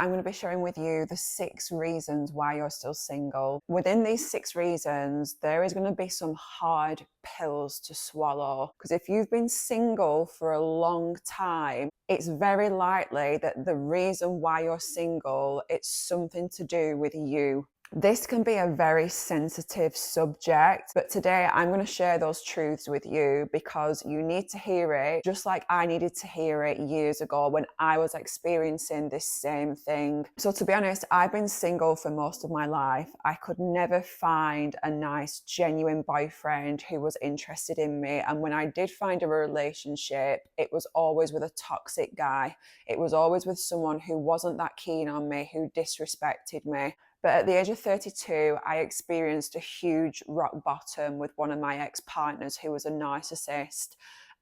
I'm going to be sharing with you the 6 reasons why you're still single. Within these 6 reasons, there is going to be some hard pills to swallow. Because if you've been single for a long time, it's very likely that the reason why you're single, it's something to do with you. This can be a very sensitive subject, but today I'm going to share those truths with you because you need to hear it just like I needed to hear it years ago when I was experiencing this same thing. So to be honest, I've been single for most of my life. I could never find a nice, genuine boyfriend who was interested in me. And when I did find a relationship, it was always with a toxic guy. It was always with someone who wasn't that keen on me, who disrespected me. But at the age of 32, I experienced a huge rock bottom with one of my ex-partners who was a narcissist.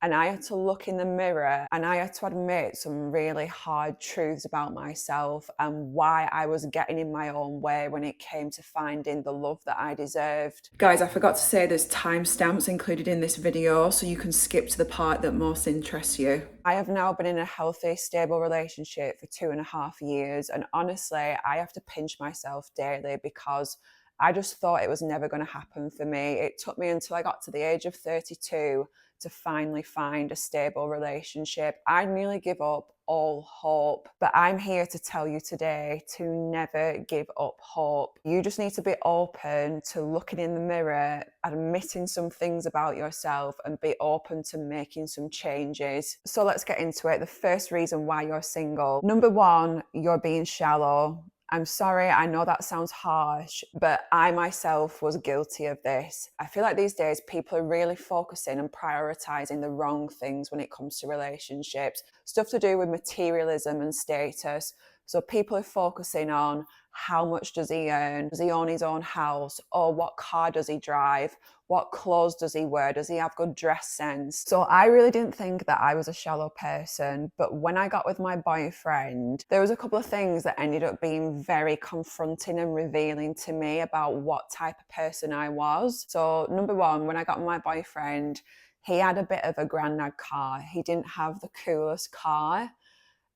And I had to look in the mirror and I had to admit some really hard truths about myself and why I was getting in my own way when it came to finding the love that I deserved. Guys, I forgot to say there's timestamps included in this video, so you can skip to the part that most interests you. I have now been in a healthy, stable relationship for 2.5 years. And honestly, I have to pinch myself daily because I just thought it was never going to happen for me. It took me until I got to the age of 32 to finally find a stable relationship. I nearly give up all hope, but I'm here to tell you today to never give up hope. You just need to be open to looking in the mirror, admitting some things about yourself, and be open to making some changes. So let's get into it. The first reason why you're single. Number 1, you're being shallow. I'm sorry, I know that sounds harsh, but I myself was guilty of this. I feel like these days people are really focusing and prioritizing the wrong things when it comes to relationships. Stuff to do with materialism and status. So people are focusing on how much does he earn? Does he own his own house? Or what car does he drive? What clothes does he wear? Does he have good dress sense? So I really didn't think that I was a shallow person. But when I got with my boyfriend, there was a couple of things that ended up being very confronting and revealing to me about what type of person I was. So number 1, when I got with my boyfriend, he had a bit of a granddad car. He didn't have the coolest car.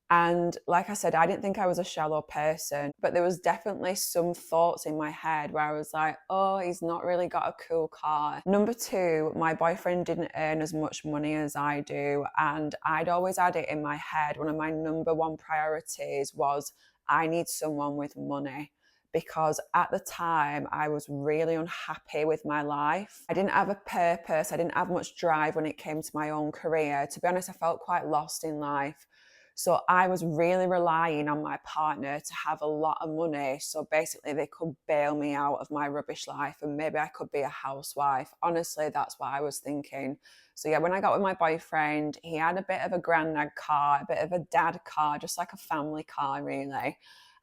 And like I said, I didn't think I was a shallow person, but there was definitely some thoughts in my head where I was like, oh, he's not really got a cool car. Number 2, my boyfriend didn't earn as much money as I do. And I'd always had it in my head. One of my number 1 priorities was I need someone with money. Because at the time, I was really unhappy with my life. I didn't have a purpose. I didn't have much drive when it came to my own career. To be honest, I felt quite lost in life. So I was really relying on my partner to have a lot of money. So basically they could bail me out of my rubbish life and maybe I could be a housewife. Honestly, that's what I was thinking. So yeah, when I got with my boyfriend, he had a bit of a granddad car, a bit of a dad car, just like a family car really.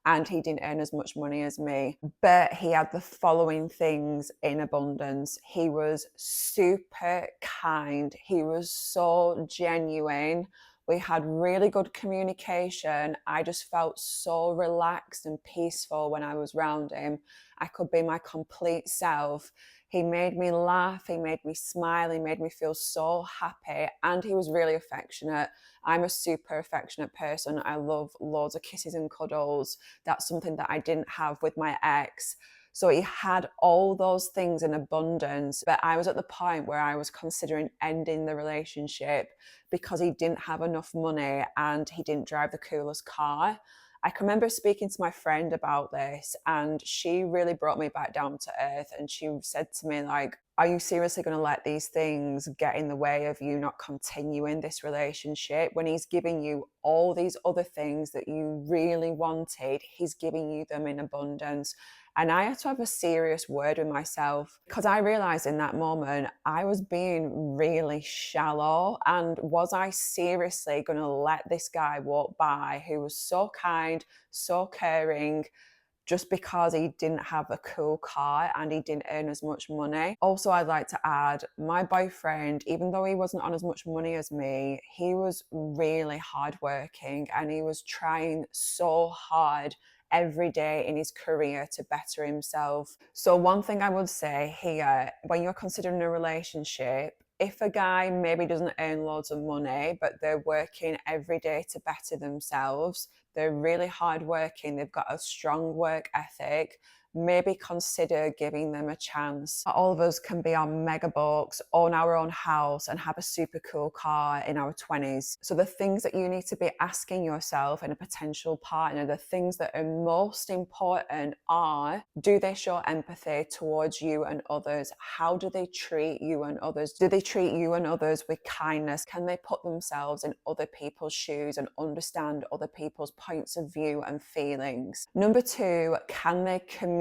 And he didn't earn as much money as me. But he had the following things in abundance. He was super kind. He was so genuine. We had really good communication. I just felt so relaxed and peaceful when I was around him. I could be my complete self. He made me laugh, he made me smile, he made me feel so happy, and he was really affectionate. I'm a super affectionate person. I love loads of kisses and cuddles. That's something that I didn't have with my ex. So he had all those things in abundance, but I was at the point where I was considering ending the relationship because he didn't have enough money and he didn't drive the coolest car. I can remember speaking to my friend about this and she really brought me back down to earth, and she said to me like, are you seriously going to let these things get in the way of you not continuing this relationship when he's giving you all these other things that you really wanted? He's giving you them in abundance. And I had to have a serious word with myself because I realized in that moment I was being really shallow. And was I seriously going to let this guy walk by who was so kind, so caring, just because he didn't have a cool car and he didn't earn as much money? Also, I'd like to add, my boyfriend, even though he wasn't on as much money as me, he was really hardworking and he was trying so hard every day in his career to better himself. So one thing I would say here, when you're considering a relationship, If a guy maybe doesn't earn loads of money, but they're working every day to better themselves, they're really hardworking, they've got a strong work ethic, maybe consider giving them a chance. Not all of us can be on mega bucks, own our own house, and have a super cool car in our 20s. So the things that you need to be asking yourself in a potential partner, the things that are most important are, do they show empathy towards you and others? How do they treat you and others? Do they treat you and others with kindness? Can they put themselves in other people's shoes and understand other people's points of view and feelings? Number two, can they communicate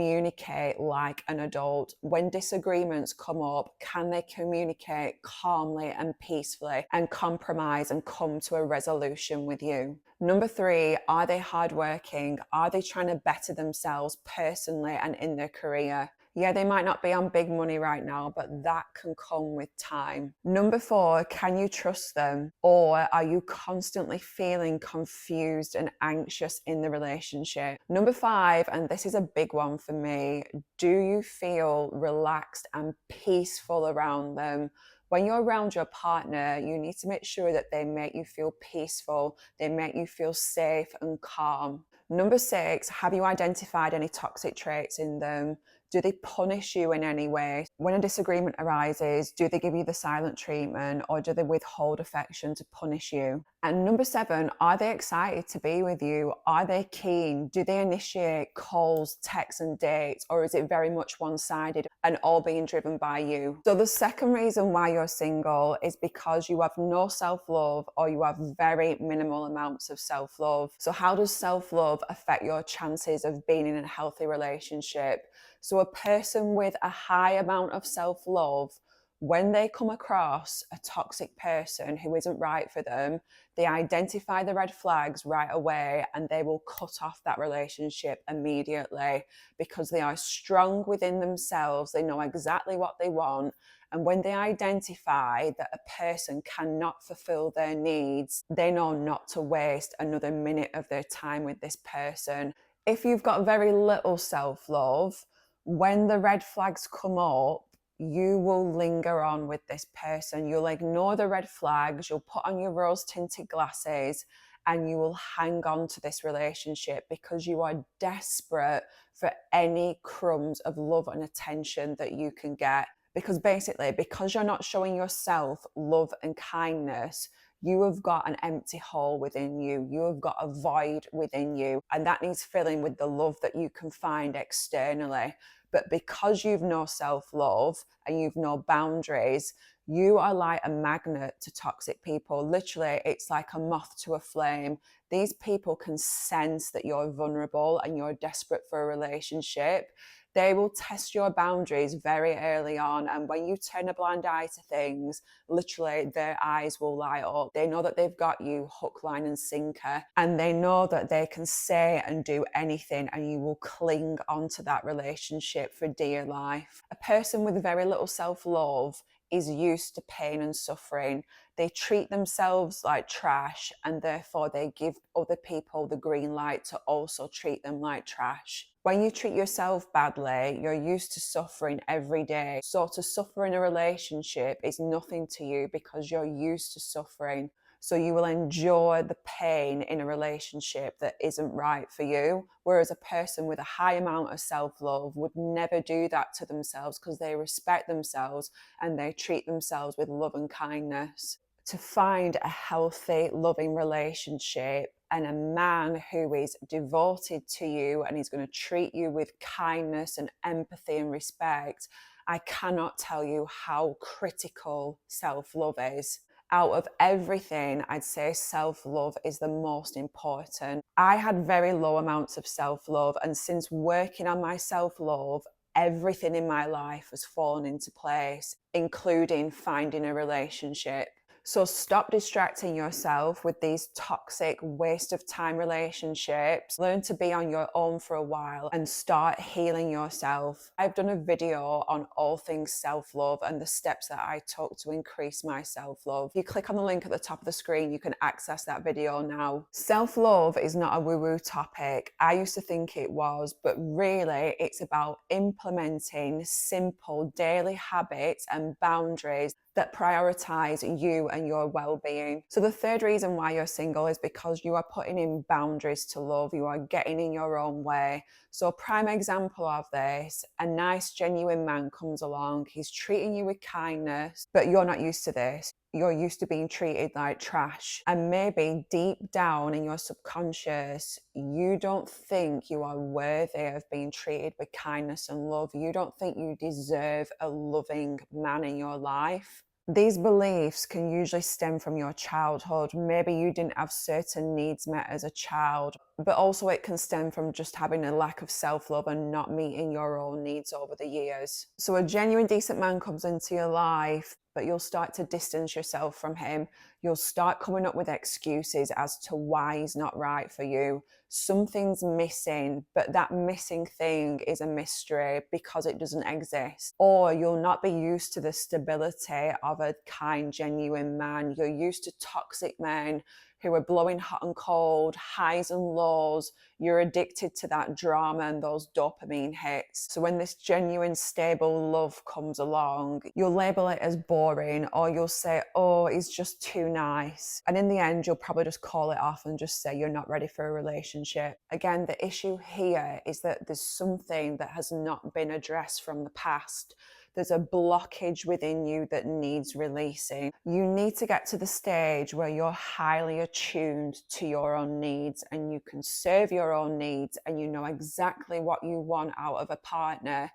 like an adult? When disagreements come up, can they communicate calmly and peacefully and compromise and come to a resolution with you? Number three, are they hardworking? Are they trying to better themselves personally and in their career? Yeah, they might not be on big money right now, but that can come with time. Number four, can you trust them? Or are you constantly feeling confused and anxious in the relationship? Number five, and this is a big one for me, do you feel relaxed and peaceful around them? When you're around your partner, you need to make sure that they make you feel peaceful, they make you feel safe and calm. Number six, have you identified any toxic traits in them? Do they punish you in any way? When a disagreement arises, do they give you the silent treatment or do they withhold affection to punish you? And number seven, are they excited to be with you? Are they keen? Do they initiate calls, texts, and dates? Or is it very much one-sided and all being driven by you? So the second reason why you're single is because you have no self-love or you have very minimal amounts of self-love. So how does self-love affect your chances of being in a healthy relationship? So a person with a high amount of self-love, when they come across a toxic person who isn't right for them, they identify the red flags right away and they will cut off that relationship immediately because they are strong within themselves. They know exactly what they want. And when they identify that a person cannot fulfill their needs, they know not to waste another minute of their time with this person. If you've got very little self-love, when the red flags come up, you will linger on with this person. You'll ignore the red flags, you'll put on your rose tinted glasses, and you will hang on to this relationship because you are desperate for any crumbs of love and attention that you can get. Because basically, because you're not showing yourself love and kindness, you have got an empty hole within you. You have got a void within you, and that needs filling with the love that you can find externally. But because you've no self-love and you've no boundaries, you are like a magnet to toxic people. Literally, it's like a moth to a flame. These people can sense that you're vulnerable and you're desperate for a relationship. They will test your boundaries very early on. And when you turn a blind eye to things, literally their eyes will light up. They know that they've got you hook, line, and sinker. And they know that they can say and do anything and you will cling onto that relationship for dear life. A person with very little self-love is used to pain and suffering. They treat themselves like trash and therefore they give other people the green light to also treat them like trash. When you treat yourself badly, you're used to suffering every day. So to suffer in a relationship is nothing to you because you're used to suffering. So you will enjoy the pain in a relationship that isn't right for you. Whereas a person with a high amount of self-love would never do that to themselves because they respect themselves and they treat themselves with love and kindness. To find a healthy, loving relationship and a man who is devoted to you and is going to treat you with kindness and empathy and respect, I cannot tell you how critical self-love is. Out of everything, I'd say self-love is the most important. I had very low amounts of self-love, and since working on my self-love, everything in my life has fallen into place, including finding a relationship. So stop distracting yourself with these toxic waste of time relationships. Learn to be on your own for a while and start healing yourself. I've done a video on all things self-love and the steps that I took to increase my self-love. If you click on the link at the top of the screen, you can access that video now. Self-love is not a woo-woo topic. I used to think it was, but really it's about implementing simple daily habits and boundaries that prioritize you and your well-being. So the third reason why you're single is because you are putting in boundaries to love. You are getting in your own way. So a prime example of this, a nice, genuine man comes along. He's treating you with kindness, but you're not used to this. You're used to being treated like trash. And maybe deep down in your subconscious, you don't think you are worthy of being treated with kindness and love. You don't think you deserve a loving man in your life. These beliefs can usually stem from your childhood. Maybe you didn't have certain needs met as a child, but also it can stem from just having a lack of self-love and not meeting your own needs over the years. So a genuine decent man comes into your life, but you'll start to distance yourself from him. You'll start coming up with excuses as to why he's not right for you. Something's missing, but that missing thing is a mystery because it doesn't exist. Or you'll not be used to the stability of a kind, genuine man. You're used to toxic men who are blowing hot and cold, highs and lows. You're addicted to that drama and those dopamine hits. So when this genuine, stable love comes along, you'll label it as boring, or you'll say, oh, he's just too nice. And in the end, you'll probably just call it off and just say you're not ready for a relationship. Again, the issue here is that there's something that has not been addressed from the past. There's a blockage within you that needs releasing. You need to get to the stage where you're highly attuned to your own needs and you can serve your own needs and you know exactly what you want out of a partner,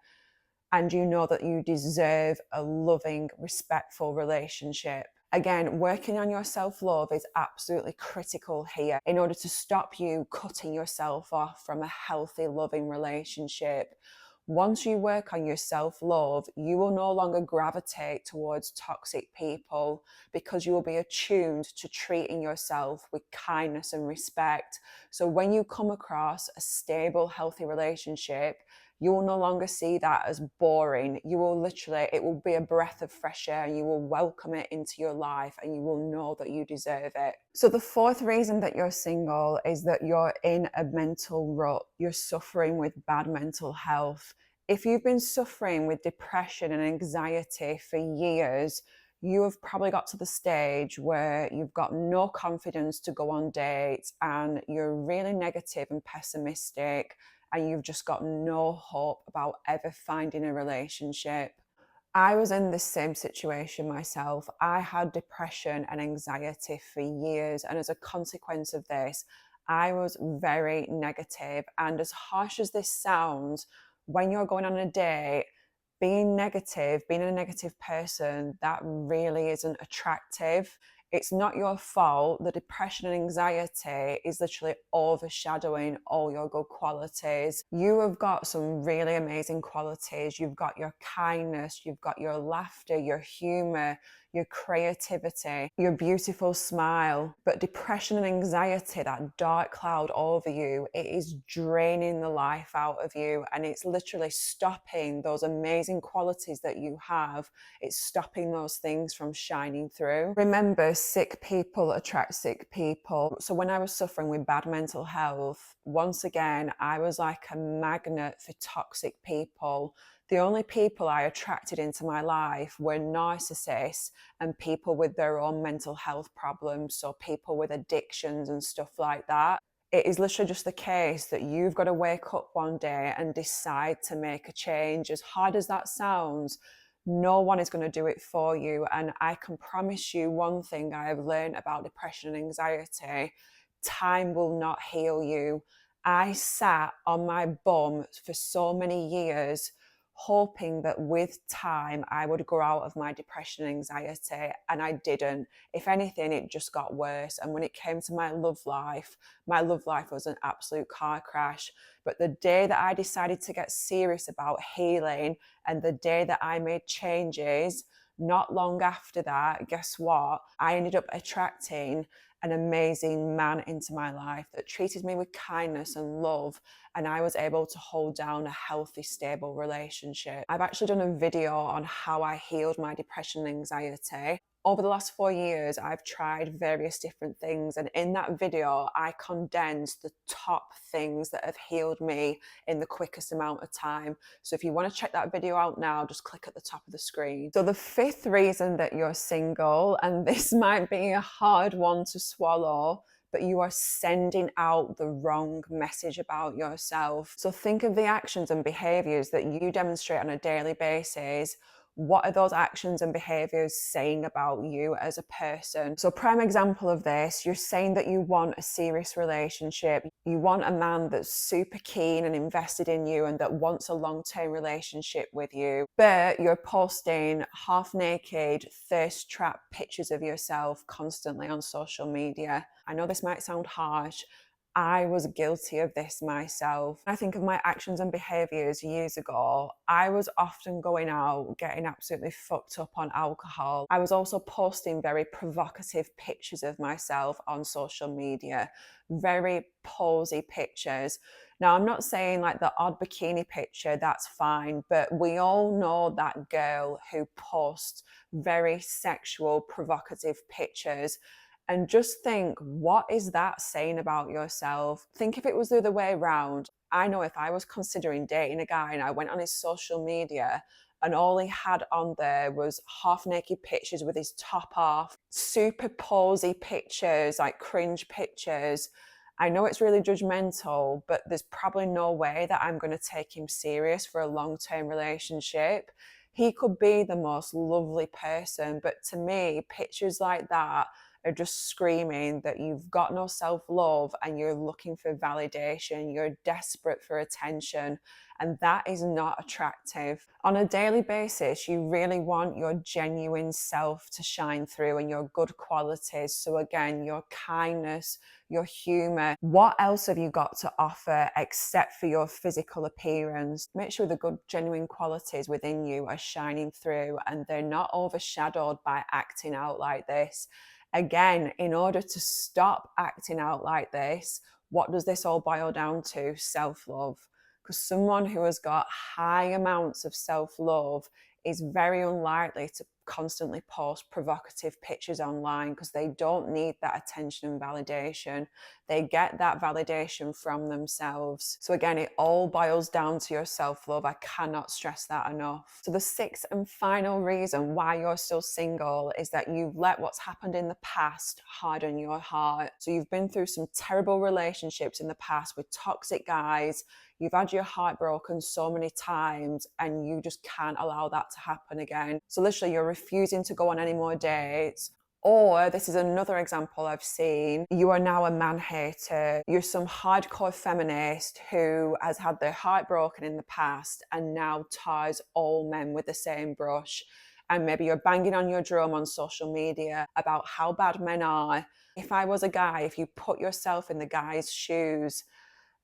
and you know that you deserve a loving, respectful relationship. Again, working on your self-love is absolutely critical here in order to stop you cutting yourself off from a healthy, loving relationship. Once you work on your self-love, you will no longer gravitate towards toxic people because you will be attuned to treating yourself with kindness and respect. So when you come across a stable, healthy relationship, you will no longer see that as boring. You will literally, it will be a breath of fresh air and you will welcome it into your life and you will know that you deserve it. So the fourth reason that you're single is that you're in a mental rut. You're suffering with bad mental health. If you've been suffering with depression and anxiety for years, you have probably got to the stage where you've got no confidence to go on dates and you're really negative and pessimistic, and you've just got no hope about ever finding a relationship. I was in the same situation myself. I had depression and anxiety for years, and as a consequence of this, I was very negative. And as harsh as this sounds, when you're going on a date, being negative, being a negative person, that really isn't attractive. It's not your fault. The depression and anxiety is literally overshadowing all your good qualities. You have got some really amazing qualities. You've got your kindness, you've got your laughter, your humor, your creativity, your beautiful smile. But depression and anxiety, that dark cloud over you, it is draining the life out of you, and it's literally stopping those amazing qualities that you have. It's stopping those things from shining through. Remember, sick people attract sick people. So when I was suffering with bad mental health, once again, I was like a magnet for toxic people. The only people I attracted into my life were narcissists and people with their own mental health problems, so people with addictions and stuff like that. It is literally just the case that you've got to wake up one day and decide to make a change. As hard as that sounds, no one is going to do it for you. And I can promise you one thing I have learned about depression and anxiety: time will not heal you. I sat on my bum for so many years hoping that with time I would grow out of my depression and anxiety, and I didn't. If anything, it just got worse. And when it came to my love life was an absolute car crash. But the day that I decided to get serious about healing and the day that I made changes, not long after that, guess what? I ended up attracting an amazing man into my life that treated me with kindness and love and I was able to hold down a healthy, stable relationship. I've actually done a video on how I healed my depression and anxiety. Over the last 4 years, I've tried various different things, and in that video, I condensed the top things that have healed me in the quickest amount of time. So if you want to check that video out now, just click at the top of the screen. So the fifth reason that you're single, and this might be a hard one to swallow, but you are sending out the wrong message about yourself. So think of the actions and behaviors that you demonstrate on a daily basis. What are those actions and behaviors saying about you as a person? So prime example of this, you're saying that you want a serious relationship. You want a man that's super keen and invested in you and that wants a long-term relationship with you, but you're posting half naked, thirst trap pictures of yourself constantly on social media. I know this might sound harsh. I was guilty of this myself. I think of my actions and behaviors years ago. I was often going out, getting absolutely fucked up on alcohol. I was also posting very provocative pictures of myself on social media, very posy pictures. Now, I'm not saying like the odd bikini picture, that's fine, but we all know that girl who posts very sexual, provocative pictures. And just think, what is that saying about yourself? Think if it was the other way around. I know if I was considering dating a guy and I went on his social media and all he had on there was half naked pictures with his top off, super posy pictures, like cringe pictures. I know it's really judgmental, but there's probably no way that I'm going to take him serious for a long-term relationship. He could be the most lovely person, but to me, pictures like that are just screaming that you've got no self-love and you're looking for validation, you're desperate for attention, and that is not attractive. On a daily basis, you really want your genuine self to shine through and your good qualities. So again, your kindness, your humor. What else have you got to offer except for your physical appearance? Make sure the good, genuine qualities within you are shining through and they're not overshadowed by acting out like this. Again, in order to stop acting out like this, what does this all boil down to? Self-love. Because someone who has got high amounts of self-love is very unlikely to constantly post provocative pictures online because they don't need that attention and validation. They get that validation from themselves. So again, it all boils down to your self-love. I cannot stress that enough. So the sixth and final reason why you're still single is that you've let what's happened in the past harden your heart. So you've been through some terrible relationships in the past with toxic guys. You've had your heart broken so many times and you just can't allow that to happen again. So literally you're refusing to go on any more dates. Or this is another example I've seen. You are now a man hater. You're some hardcore feminist who has had their heart broken in the past and now ties all men with the same brush. And maybe you're banging on your drum on social media about how bad men are. If I was a guy, if you put yourself in the guy's shoes,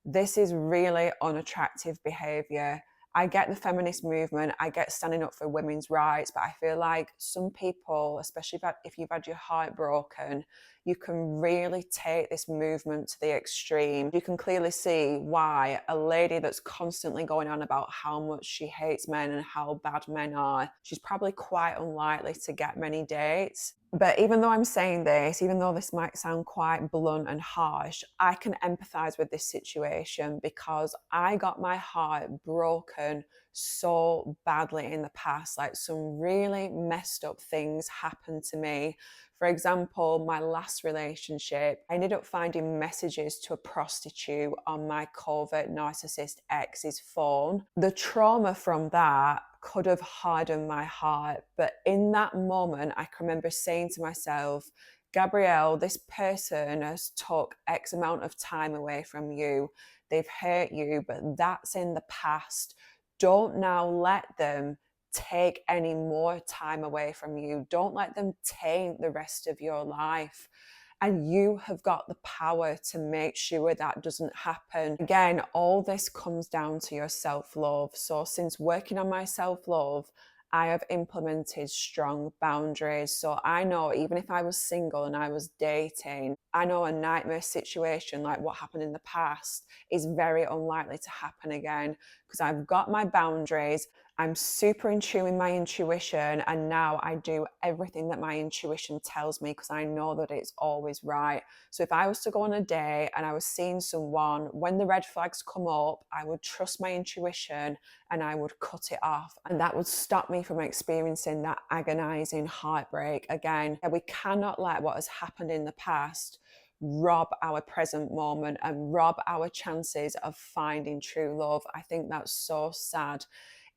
this is really unattractive behavior. I get the feminist movement, I get standing up for women's rights, but I feel like some people, especially if you've had your heart broken, you can really take this movement to the extreme. You can clearly see why a lady that's constantly going on about how much she hates men and how bad men are, she's probably quite unlikely to get many dates. But even though I'm saying this, even though this might sound quite blunt and harsh, I can empathize with this situation because I got my heart broken so badly in the past. Like some really messed up things happened to me. For example, my last relationship, I ended up finding messages to a prostitute on my covert narcissist ex's phone. The trauma from that could have hardened my heart. But in that moment, I can remember saying to myself, Gabrielle, this person has took X amount of time away from you. They've hurt you, but that's in the past. Don't now let them take any more time away from you. Don't let them taint the rest of your life. And you have got the power to make sure that doesn't happen. Again, all this comes down to your self-love. So since working on my self-love, I have implemented strong boundaries. So I know even if I was single and I was dating, I know a nightmare situation like what happened in the past is very unlikely to happen again because I've got my boundaries. I'm super in tune with my intuition, and now I do everything that my intuition tells me because I know that it's always right. So if I was to go on a date and I was seeing someone, when the red flags come up, I would trust my intuition and I would cut it off. And that would stop me from experiencing that agonizing heartbreak again. We cannot let what has happened in the past rob our present moment and rob our chances of finding true love. I think that's so sad.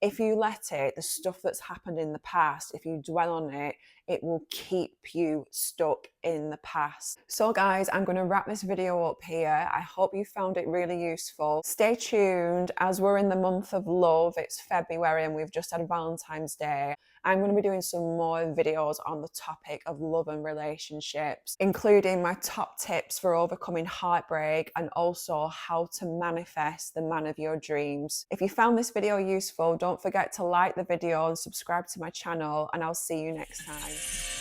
If you let it, the stuff that's happened in the past, if you dwell on it, it will keep you stuck in the past. So guys, I'm going to wrap this video up here. I hope you found it really useful. Stay tuned as we're in the month of love. It's February and we've just had Valentine's Day. I'm going to be doing some more videos on the topic of love and relationships, including my top tips for overcoming heartbreak and also how to manifest the man of your dreams. If you found this video useful, don't forget to like the video and subscribe to my channel, and I'll see you next time.